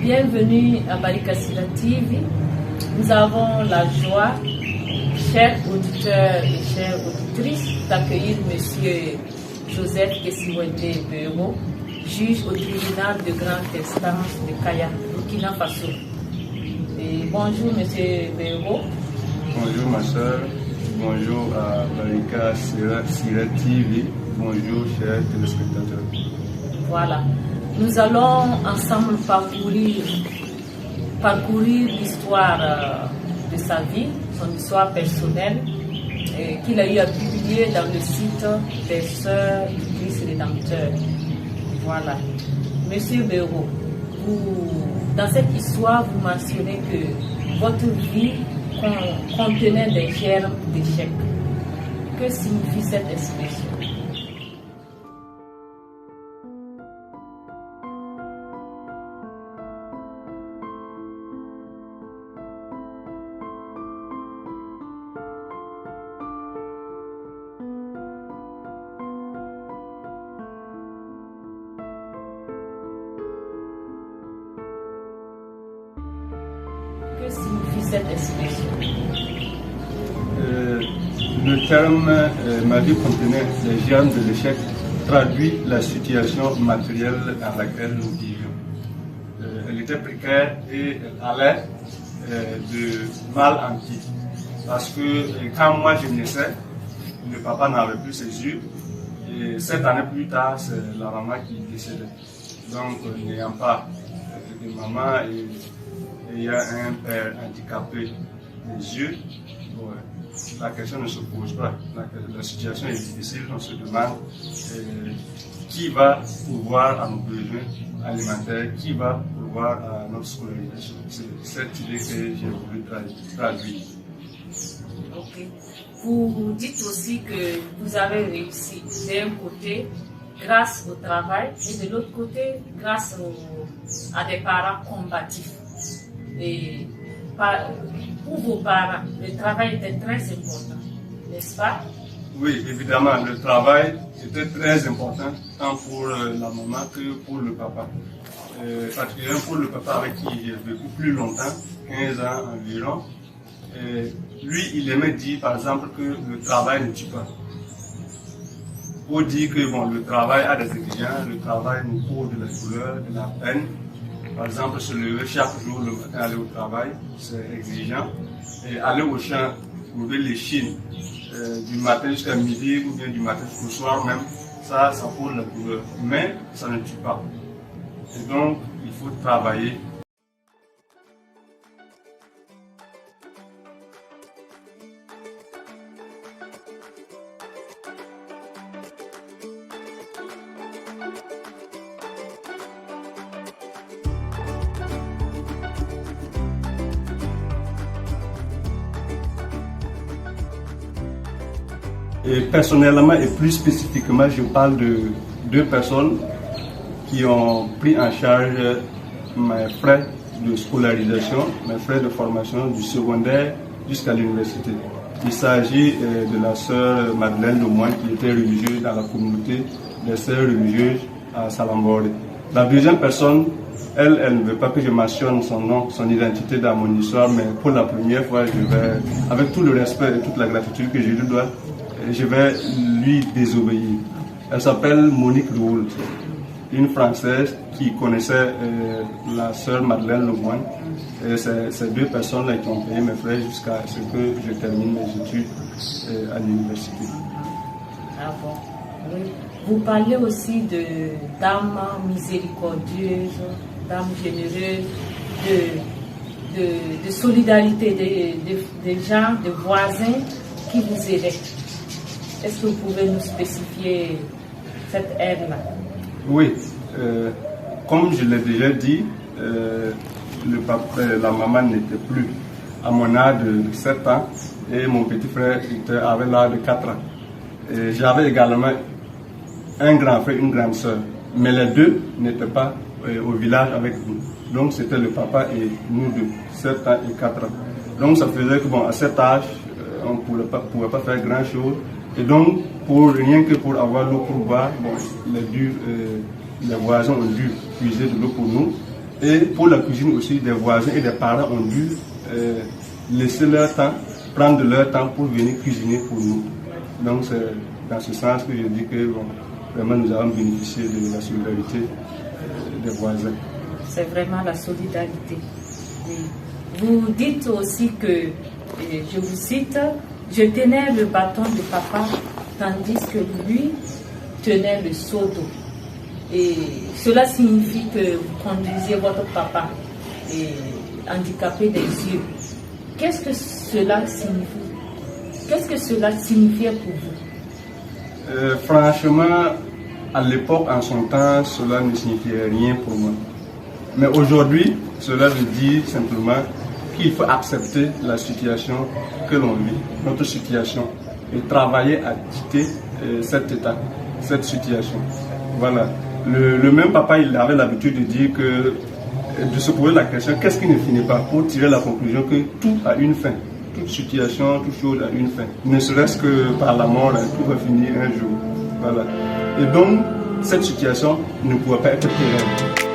Bienvenue à Barikasila TV. Nous avons la joie, chers auditeurs et chères auditrices, d'accueillir M. Joseph Kessiwende Beuro, juge au tribunal de grande instance de Kaya, Burkina Faso. Et bonjour M. Beuro. Bonjour ma soeur, bonjour à Barikasila TV, bonjour chers téléspectateurs. Voilà, nous allons ensemble parcourir l'histoire de sa vie, son histoire personnelle, qu'il a eu à publier dans le site des Sœurs du Christ Rédempteur. Voilà. Monsieur Beuro, dans cette histoire, vous mentionnez que votre vie contenait des germes d'échec. Que signifie cette expression? Que signifie cette expression? Le terme ma vie contenait les germes de l'échec traduit la situation matérielle dans laquelle nous vivions. Elle était précaire et elle allait de mal en pis. Parce que quand moi je naissais, le papa n'avait plus ses yeux. Et 7 années plus tard, c'est la maman qui décédait. Donc, n'ayant pas de maman et il y a un père handicapé des yeux, la question ne se pose pas. La situation est difficile, on se demande qui va pourvoir à nos besoins alimentaires, qui va pourvoir à notre scolarisation. C'est cette idée que j'ai voulu traduire. Ok. Vous dites aussi que vous avez réussi d'un côté grâce au travail et de l'autre côté grâce à des parents combatifs. Et pour vos parents, le travail était très important, n'est-ce pas? Oui, évidemment, le travail était très important, tant pour la maman que pour le papa. Particulièrement pour le papa avec qui j'ai vécu plus longtemps, 15 ans environ. Lui, il aimait dire par exemple que le travail ne tue pas. Pour dire que bon, le travail a des exigences, le travail nous cause de la douleur, de la peine. Par exemple, se lever chaque jour le matin, aller au travail, c'est exigeant. Et aller au champ, trouver les chines du matin jusqu'à midi ou bien du matin jusqu'au soir même, ça cause la douleur. Mais ça ne tue pas. Et donc, il faut travailler. Et personnellement et plus spécifiquement, je parle de 2 personnes qui ont pris en charge mes frais de scolarisation, mes frais de formation du secondaire jusqu'à l'université. Il s'agit de la sœur Madeleine Lemoine qui était religieuse dans la communauté des sœurs religieuses à Salambore. La deuxième personne, elle ne veut pas que je mentionne son nom, son identité dans mon histoire, mais pour la première fois, je vais, avec tout le respect et toute la gratitude que je lui dois, je vais lui désobéir. Elle s'appelle Monique Roule, une Française qui connaissait la sœur Madeleine Lemoine. Et c'est ces 2 personnes-là qui ont payé mes frais jusqu'à ce que je termine mes études à l'université. Ah bon, oui. Vous parlez aussi de dames miséricordieuses, dames généreuses, de solidarité des gens, des voisins qui vous aidaient. Est-ce que vous pouvez nous spécifier cette aide-là? Oui, comme je l'ai déjà dit, la maman n'était plus à mon âge de 7 ans et mon petit frère avait l'âge de 4 ans. J'avais également un grand frère, une grande soeur, mais les 2 n'étaient pas au village avec nous. Donc c'était le papa et nous 2, 7 ans et 4 ans. Donc ça faisait que bon, à cet âge, on ne pouvait pas faire grand chose. Et donc, rien que pour avoir l'eau pour boire, bon, les voisins ont dû puiser de l'eau pour nous. Et pour la cuisine aussi, des voisins et des parents ont dû laisser leur temps, prendre de leur temps pour venir cuisiner pour nous. Donc c'est dans ce sens que je dis que bon, vraiment nous avons bénéficié de la solidarité des voisins. C'est vraiment la solidarité. Oui. Vous dites aussi que, je vous cite, je tenais le bâton de papa tandis que lui tenait le seau d'eau. Et cela signifie que vous conduisiez votre papa handicapé des yeux. Qu'est-ce que cela signifie? Qu'est-ce que cela signifiait pour vous? Franchement, à l'époque, en son temps, cela ne signifiait rien pour moi. Mais aujourd'hui, cela veut dire simplement qu'il faut accepter la situation que l'on vit, notre situation, et travailler à quitter cet état, cette situation. Voilà. Le même papa, il avait l'habitude de dire que, de se poser la question, qu'est-ce qui ne finit pas, pour tirer la conclusion que tout a une fin. Toute situation, toute chose a une fin. Ne serait-ce que par la mort, tout va finir un jour. Voilà. Et donc, cette situation ne pouvait pas être pérenne.